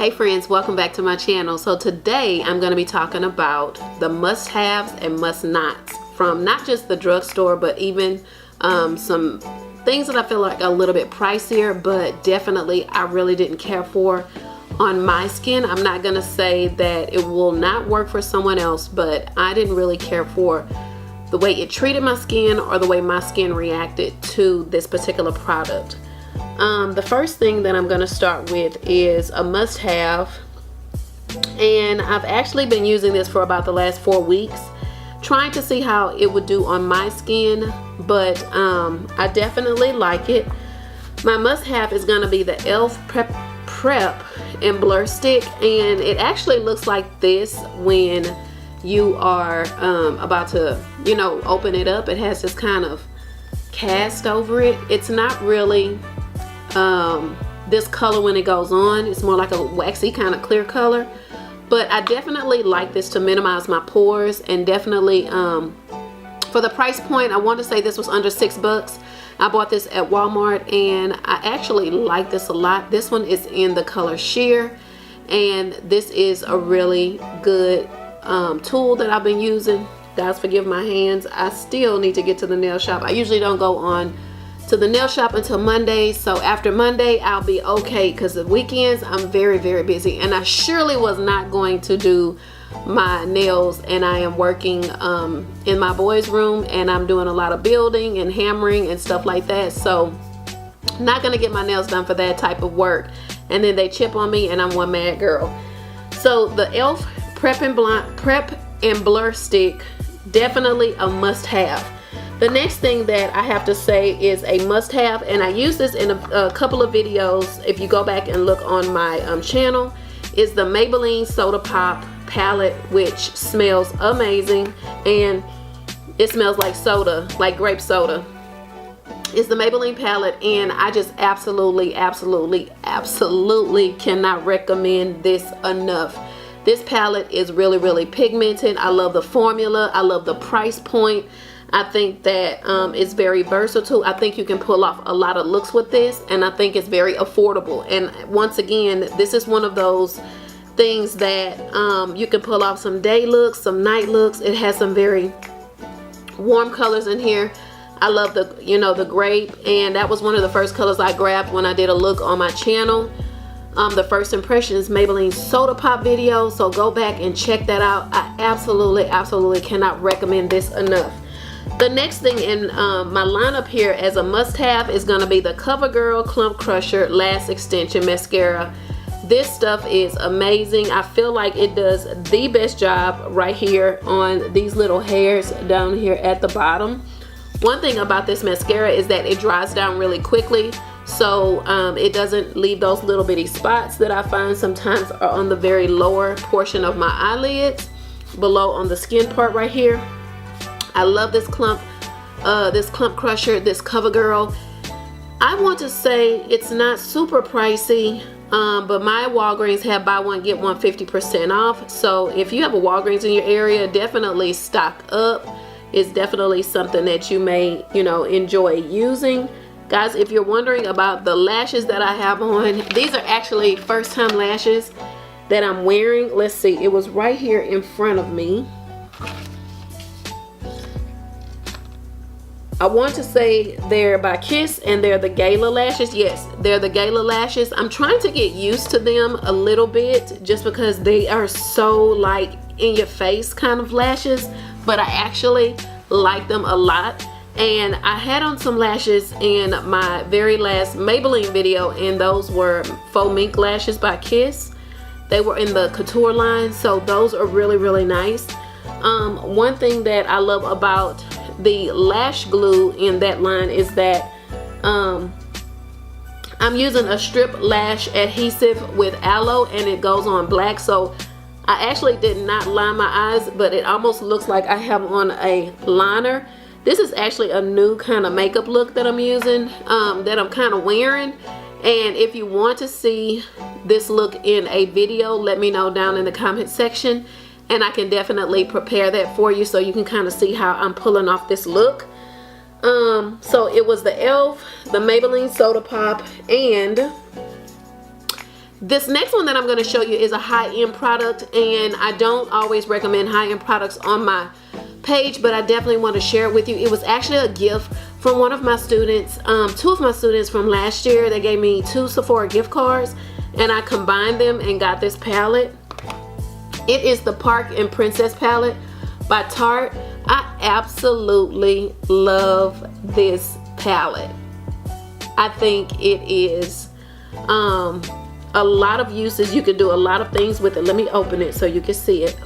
Hey friends, welcome back to my channel. So today I'm going to be talking about the must-haves and must-nots from not just the drugstore, but even some things that I feel like are a little bit pricier, but definitely I really didn't care for on my skin. I'm not going to say that it will not work for someone else, but I didn't really care for the way it treated my skin or the way my skin reacted to this particular product. The first thing that I'm going to start with is a must-have, and I've actually been using this for about the last 4 weeks, trying to see how it would do on my skin, but I definitely like it. My must-have is going to be the e.l.f. Prep and Blur Stick, and it actually looks like this when you are about to, open it up. It has this kind of cast over it. It's not really this color when it goes on. It's more like a waxy kind of clear color, but I definitely like this to minimize my pores, and definitely for the price point, I want to say this was under $6. I bought this at Walmart and I actually like this a lot. This one is in the color sheer, and this is a really good tool that I've been using. Guys, forgive my hands. I still need to get to the nail shop. I usually don't go on to the nail shop until Monday, so after Monday I'll be okay, because the weekends I'm very busy, and I surely was not going to do my nails, and I am working in my boys' room, and I'm doing a lot of building and hammering and stuff like that, so not gonna get my nails done for that type of work, and then they chip on me and I'm one mad girl. So the e.l.f. Prep and Blur Stick, definitely a must-have. The next thing that I have to say is a must-have, and I use this in a couple of videos if you go back and look on my channel, is the Maybelline Soda Pop palette, which smells amazing, and it smells like soda, like grape soda. It's the Maybelline palette, and I just absolutely cannot recommend this enough. This palette is really pigmented. I love the formula. I love the price point. I think that it's very versatile. I think you can pull off a lot of looks with this, and I think it's very affordable. And once again, this is one of those things that you can pull off some day looks, some night looks. It has some very warm colors in here. I love the, the grape, and that was one of the first colors I grabbed when I did a look on my channel. The first impressions Maybelline Soda Pop video, so go back and check that out. I absolutely cannot recommend this enough. The next thing in my lineup here as a must-have is going to be the CoverGirl Clump Crusher Lash Extension Mascara. This stuff is amazing. I feel like it does the best job right here on these little hairs down here at the bottom. One thing about this mascara is that it dries down really quickly, so it doesn't leave those little bitty spots that I find sometimes are on the very lower portion of my eyelids, below on the skin part right here. I love this clump crusher, this CoverGirl. I want to say it's not super pricey, but my Walgreens have buy one get one 50% off. So if you have a Walgreens in your area, definitely stock up. It's definitely something that you may, enjoy using. Guys, if you're wondering about the lashes that I have on, these are actually first time lashes that I'm wearing. Let's see, it was right here in front of me. I want to say they're by Kiss, and they're the Gala lashes. Yes, they're the Gala lashes. I'm trying to get used to them a little bit, just because they are so like in your face kind of lashes, but I actually like them a lot. And I had on some lashes in my very last Maybelline video, and those were faux mink lashes by Kiss. They were in the couture line, so those are really nice. One thing that I love about the lash glue in that line is that I'm using a strip lash adhesive with aloe, and it goes on black, so I actually did not line my eyes, but it almost looks like I have on a liner. This is actually a new kind of makeup look that I'm using, that I'm kind of wearing, and if you want to see this look in a video, let me know down in the comment section, and I can definitely prepare that for you so you can kind of see how I'm pulling off this look. So it was the e.l.f., the Maybelline Soda Pop, and This next one that I'm going to show you is a high-end product, and I don't always recommend high-end products on my page, but I definitely want to share it with you. It was actually a gift from one of my students, two of my students from last year. They gave me 2 Sephora gift cards, and I combined them and got this palette. It is the Park and Princess palette by Tarte. I absolutely love this palette. I think it is a lot of uses. You can do a lot of things with it. Let me open it so you can see it.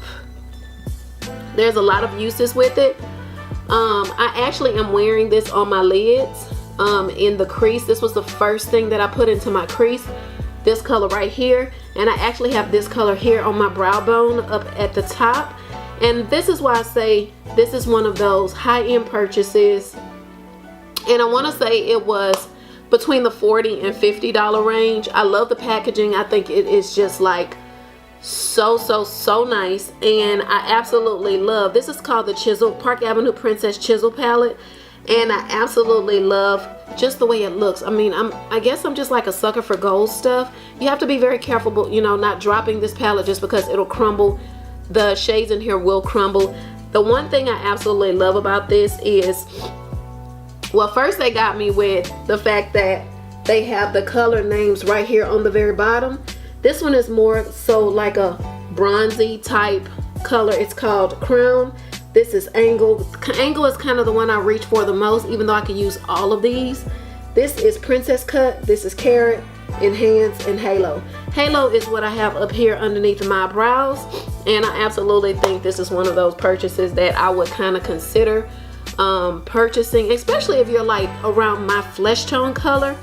There's a lot of uses with it. I actually am wearing this on my lids in the crease. This was the first thing that I put into my crease, this color right here, and I actually have this color here on my brow bone up at the top. And this is why I say this is one of those high-end purchases, and I want to say it was between the $40 and $50 range. I love the packaging. I think it is just like so nice, and I absolutely love, this is called the Chisel Park Avenue Princess Chisel palette, and I absolutely love just the way it looks. I mean, I guess I'm just like a sucker for gold stuff. You have to be very careful, you know, not dropping this palette just because it'll crumble. The shades in here will crumble. The one thing I absolutely love about this is, well, first they got me with the fact that they have the color names right here on the very bottom. This one is more so like a bronzy type color. It's called Crown. This is Angle. Angle is kind of the one I reach for the most, even though I could use all of these. This is Princess Cut. This is Carrot, Enhance, and Halo. Halo is what I have up here underneath my brows, and I absolutely think this is one of those purchases that I would kind of consider purchasing, especially if you're like around my flesh tone color.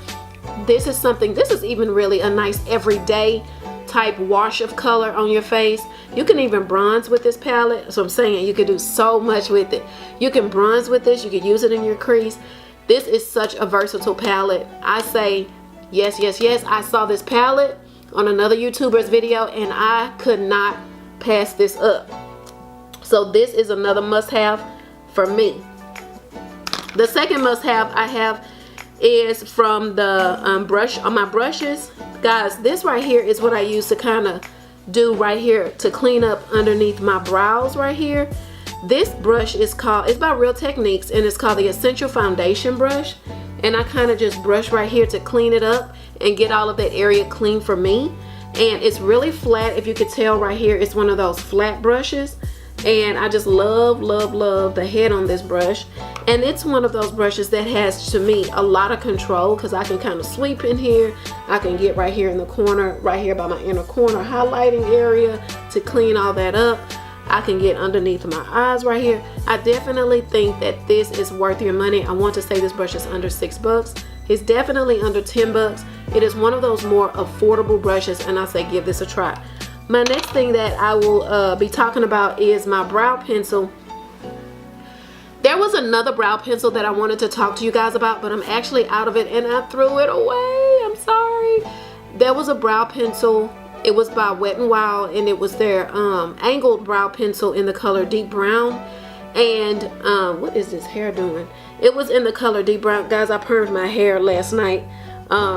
This is something, this is even really a nice everyday type wash of color on your face. You can even bronze with this palette. So I'm saying you can do so much with it. You can bronze with this, you can use it in your crease. This is such a versatile palette. I say yes, yes, yes. I saw this palette on another YouTuber's video and I could not pass this up. So this is another must-have for me. The second must-have I have is from the brush on my brushes. Guys, this right here is what I use to kind of do right here to clean up underneath my brows right here. This brush is called, it's by Real Techniques, and it's called the Essential Foundation Brush. And I kind of just brush right here to clean it up and get all of that area clean for me. And it's really flat. If you could tell right here, it's one of those flat brushes. And I just love the head on this brush. And it's one of those brushes that has, to me, a lot of control, because I can kind of sweep in here. I can get right here in the corner, right here by my inner corner highlighting area to clean all that up. I can get underneath my eyes right here. I definitely think that this is worth your money. I want to say this brush is under $6. It's definitely under $10. It is one of those more affordable brushes, and I say give this a try. My next thing that I will be talking about is my brow pencil. There was another brow pencil that I wanted to talk to you guys about, but I'm actually out of it and I threw it away. I'm sorry. There was a brow pencil. It was by Wet n Wild, and it was their angled brow pencil in the color Deep Brown. And what is this hair doing? It was in the color Deep Brown. Guys, I permed my hair last night.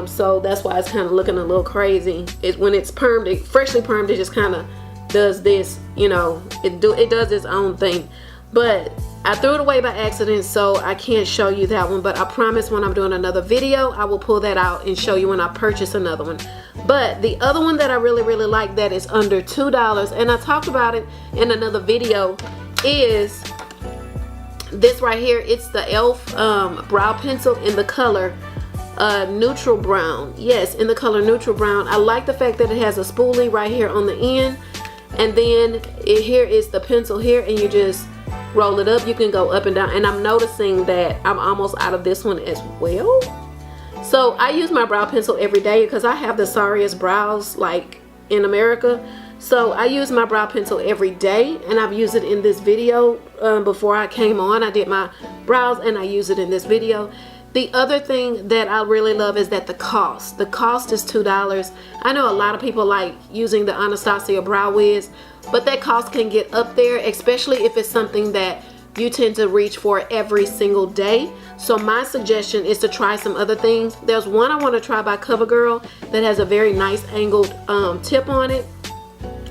So that's why it's kind of looking a little crazy. When it's permed, freshly permed, it just kind of does this, you know, it does its own thing. But I threw it away by accident, so I can't show you that one. But I promise when I'm doing another video, I will pull that out and show you when I purchase another one. But the other one that I really like that is under $2, and I talked about it in another video, is this right here. It's the e.l.f. brow pencil in the color neutral brown. Yes, in the color neutral brown. I like the fact that it has a spoolie right here on the end, and then here is the pencil here, and you just roll it up. You can go up and down, and I'm noticing that I'm almost out of this one as well. So I use my brow pencil every day because I have the sorriest brows like in America. So I use my brow pencil every day, and I've used it in this video before I came on. I did my brows and I use it in this video. The other thing that I really love is that the cost is $2. I know a lot of people like using the Anastasia Brow Wiz, but that cost can get up there, especially if it's something that you tend to reach for every single day. So my suggestion is to try some other things. There's one I want to try by CoverGirl that has a very nice angled tip on it.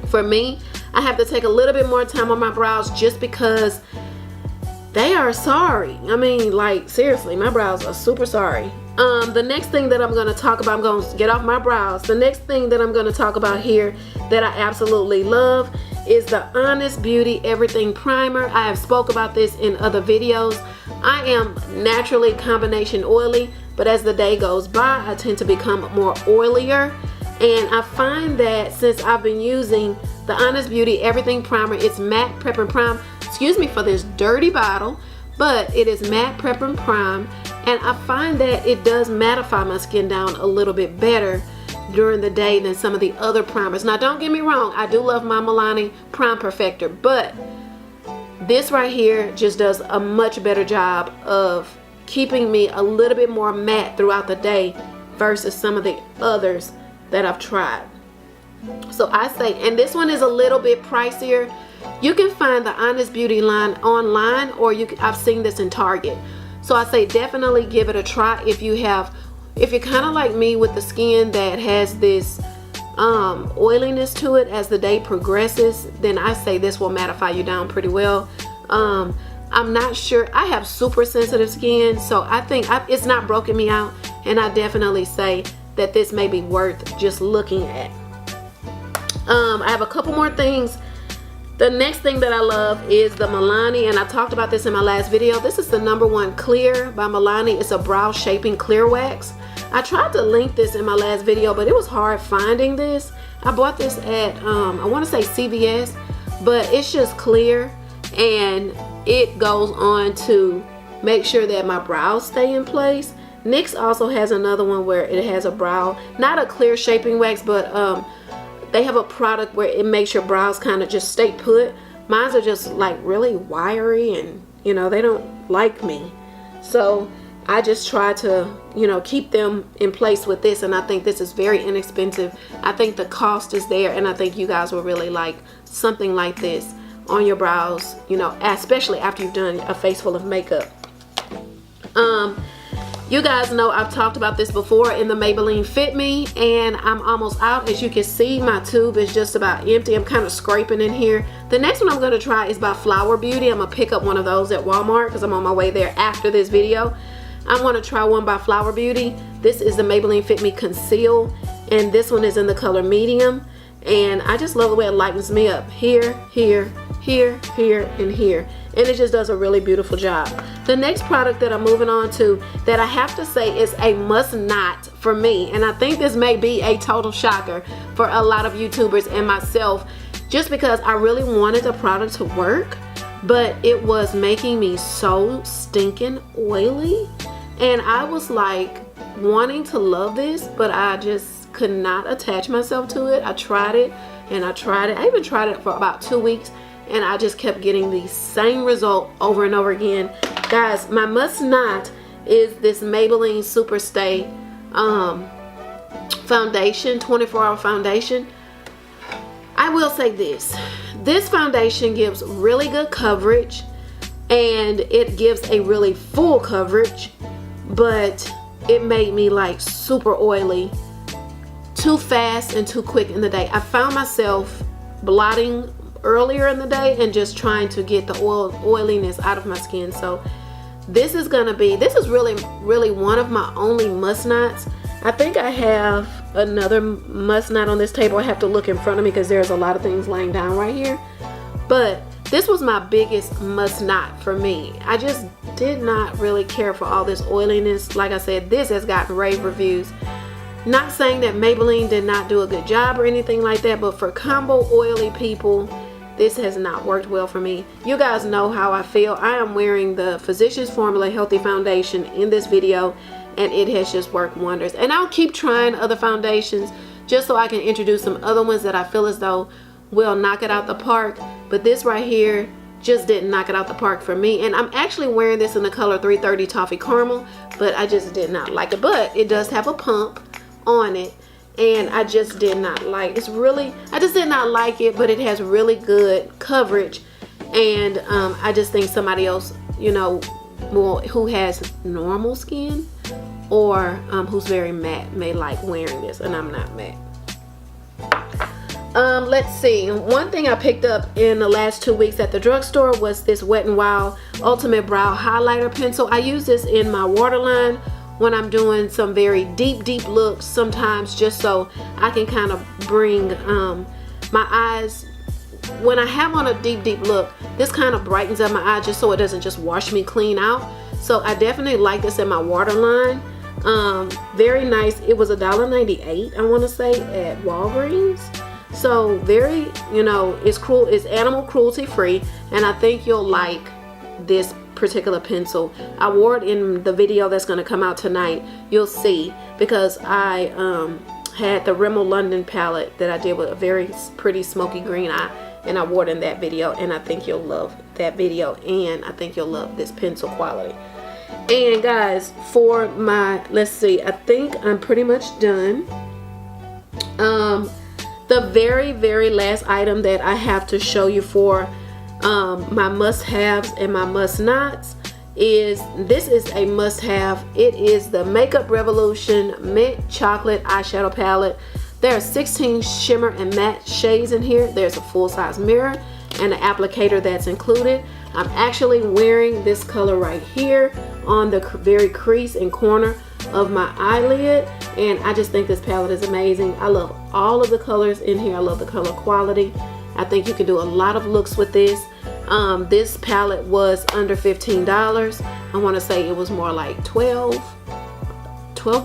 For me, I have to take a little bit more time on my brows just because they are sorry. I mean, like, seriously, my brows are super sorry. The next thing that I'm going to talk about, I'm going to get off my brows. The next thing that I'm going to talk about here that I absolutely love is the Honest Beauty Everything Primer. I have spoke about this in other videos. I am naturally combination oily, but as the day goes by, I tend to become more oilier. And I find that since I've been using the Honest Beauty Everything Primer, it's matte prep and prime. Excuse me for this dirty bottle, but it is matte prep and prime. And I find that it does mattify my skin down a little bit better during the day than some of the other primers. Now, don't get me wrong, I do love my Milani Prime Perfector, but this right here just does a much better job of keeping me a little bit more matte throughout the day versus some of the others that I've tried. So I say, and this one is a little bit pricier. You can find the Honest Beauty line online, or I've seen this in Target. So I say definitely give it a try if you're kind of like me with the skin that has this oiliness to it as the day progresses. Then I say this will mattify you down pretty well. I'm not sure. I have super sensitive skin, so I think it's not broken me out, and I definitely say that this may be worth just looking at. I have a couple more things. The next thing that I love is the Milani, and I talked about this in my last video. This is the #1 Clear by Milani. It's a brow shaping clear wax. I tried to link this in my last video, but it was hard finding this. I bought this at, I want to say CVS, but it's just clear, and it goes on to make sure that my brows stay in place. NYX also has another one where it has a brow, not a clear shaping wax, but they have a product where it makes your brows kind of just stay put. Mine are just like really wiry, and you know, they don't like me. So I just try to, you know, keep them in place with this, and I think this is very inexpensive. I think the cost is there, and I think you guys will really like something like this on your brows, you know, especially after you've done a face full of makeup. You guys know I've talked about this before in the Maybelline Fit Me, and I'm almost out. As you can see, my tube is just about empty. I'm kind of scraping in here. The next one I'm going to try is by Flower Beauty. I'm going to pick up one of those at Walmart because I'm on my way there after this video. I want to try one by Flower Beauty. This is the Maybelline Fit Me Conceal, and this one is in the color medium, and I just love the way it lightens me up here, here, here, here, and here, and it just does a really beautiful job. The next product that I'm moving on to that I have to say is a must not for me, and I think this may be a total shocker for a lot of YouTubers and myself, just because I really wanted the product to work, but it was making me so stinking oily, and I was like wanting to love this, but I just could not attach myself to it. I tried it and I tried it. I even tried it for about 2 weeks, and I just kept getting the same result over and over again. Guys, my must not is this Maybelline Super Stay foundation, 24-hour foundation. I will say this foundation gives really good coverage, and it gives a really full coverage, but it made me like super oily too fast and too quick in the day. I found myself blotting earlier in the day and just trying to get the oiliness out of my skin. So this is really one of my only must nots. I think I have another must not on this table. I have to look in front of me because there's a lot of things laying down right here, but this was my biggest must not for me. I just did not really care for all this oiliness. Like I said, this has gotten rave reviews. Not saying that Maybelline did not do a good job or anything like that, but for combo oily people, this has not worked well for me. You guys know how I feel. I am wearing the Physicians Formula Healthy Foundation in this video, and it has just worked wonders. And I'll keep trying other foundations just so I can introduce some other ones that I feel as though will knock it out the park. But this right here just didn't knock it out the park for me. And I'm actually wearing this in the color 330 Toffee Caramel, but I just did not like it. But it does have a pump on it, and I just did not like it. I just did not like it, but it has really good coverage, And I just think somebody else, you know, who has normal skin or who's very matte may like wearing this, and I'm not matte. Let's see. One thing I picked up in the last 2 weeks at the drugstore was this Wet n Wild Ultimate Brow Highlighter Pencil. I use this in my waterline when I'm doing some very deep looks sometimes, just so I can kind of bring my eyes. When I have on a deep look, this kind of brightens up my eyes just so it doesn't just wash me clean out. So I definitely like this in my waterline. Very nice. It was $1.98, I want to say, at Walgreens. So very, you know, it's animal cruelty free, and I think you'll like this particular pencil. I wore it in the video that's going to come out tonight. You'll see, because I had the Rimmel London palette that I did with a very pretty smoky green eye, and I wore it in that video, and I think you'll love that video, and I think you'll love this pencil quality. And guys, for my, let's see, I think I'm pretty much done. The very last item that I have to show you for my must-haves and my must-nots is, this is a must-have. It is the Makeup Revolution Mint Chocolate Eyeshadow Palette. There are 16 shimmer and matte shades in here. There's a full-size mirror and an applicator that's included. I'm actually wearing this color right here on the very crease and corner of my eyelid, and I just think this palette is amazing. I love all of the colors in here. I love the color quality. I think you can do a lot of looks with this. This palette was under $15. I want to say it was more like 12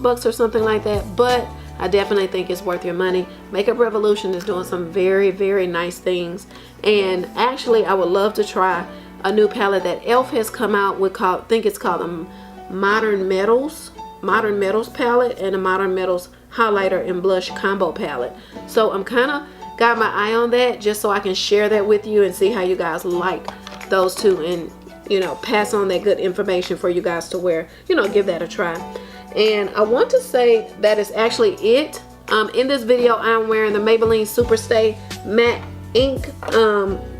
bucks or something like that, but I definitely think it's worth your money. Makeup Revolution is doing some very nice things, and actually I would love to try a new palette that e.l.f. has come out with, I think it's called the Modern Metals palette, and a Modern Metals highlighter and blush combo palette. So I'm kind of got my eye on that, just so I can share that with you and see how you guys like those two, and you know, pass on that good information for you guys to wear, you know, give that a try. And I want to say that is actually it. In this video I'm wearing the Maybelline Superstay Matte Ink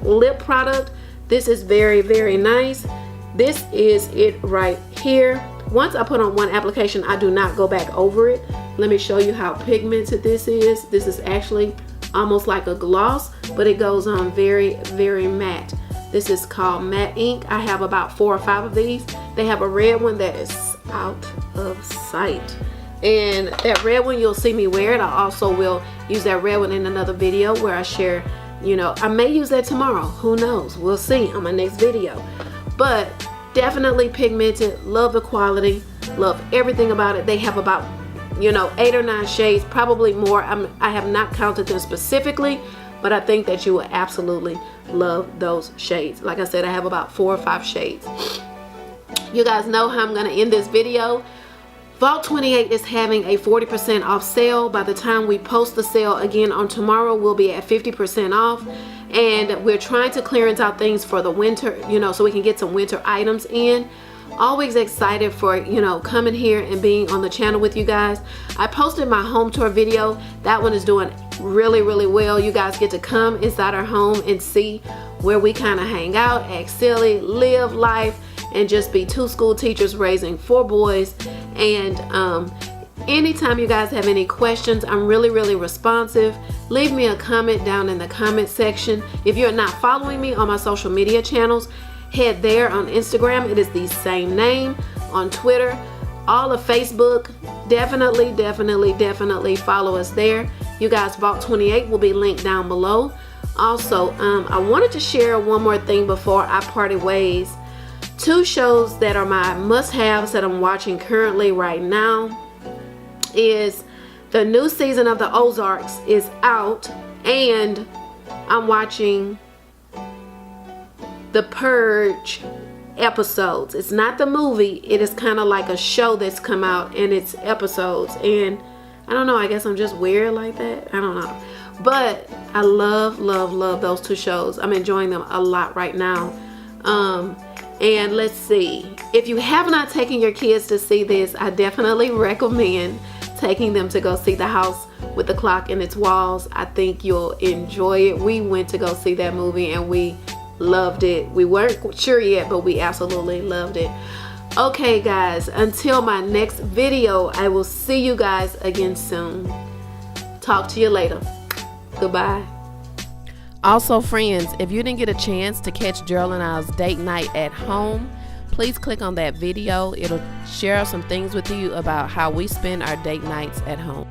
lip product. This is very nice. This is it right here. Once I put on one application, I do not go back over it. Let me show you how pigmented this is. This is actually almost like a gloss, but it goes on very matte. This is called Matte Ink. I have about 4 or 5 of these. They have a red one that is out of sight, and that red one you'll see me wear it. I also will use that red one in another video where I share, you know, I may use that tomorrow, who knows, we'll see on my next video. But definitely pigmented, love the quality, love everything about it. They have about, you know, 8 or 9 shades, probably more. I have not counted them specifically, but I think that you will absolutely love those shades. Like I said, I have about 4 or 5 shades. You guys know how I'm going to end this video. Vault 28 is having a 40% off sale. By the time we post the sale again on tomorrow, we'll be at 50% off. And we're trying to clearance out things for the winter, you know, so we can get some winter items in. Always excited for, you know, coming here and being on the channel with you guys. I posted my home tour video. That one is doing really well. You guys get to come inside our home and see where we kind of hang out, act silly, live life, and just be 2 school teachers raising 4 boys. And anytime you guys have any questions, I'm really responsive. Leave me a comment down in the comment section. If you're not following me on my social media channels, head there. On Instagram, it is the same name. On Twitter, all of Facebook, definitely follow us there. You guys, Vault 28 will be linked down below. Also, I wanted to share one more thing before I party ways. 2 shows that are my must-haves that I'm watching currently right now is the new season of the Ozarks is out, and I'm watching the Purge episodes. It's not the movie, it is kind of like a show that's come out, and it's episodes. And I don't know, I guess I'm just weird like that, I don't know, but I love those 2 shows. I'm enjoying them a lot right now. And let's see, if you have not taken your kids to see this, I definitely recommend taking them to go see The House with the Clock in Its Walls. I think you'll enjoy it. We went to go see that movie and we loved it. We weren't sure yet, but we absolutely loved it. Okay guys, until my next video, I will see you guys again soon. Talk to you later. Goodbye. Also friends, if you didn't get a chance to catch Gerald and I's date night at home, please click on that video. It'll share some things with you about how we spend our date nights at home.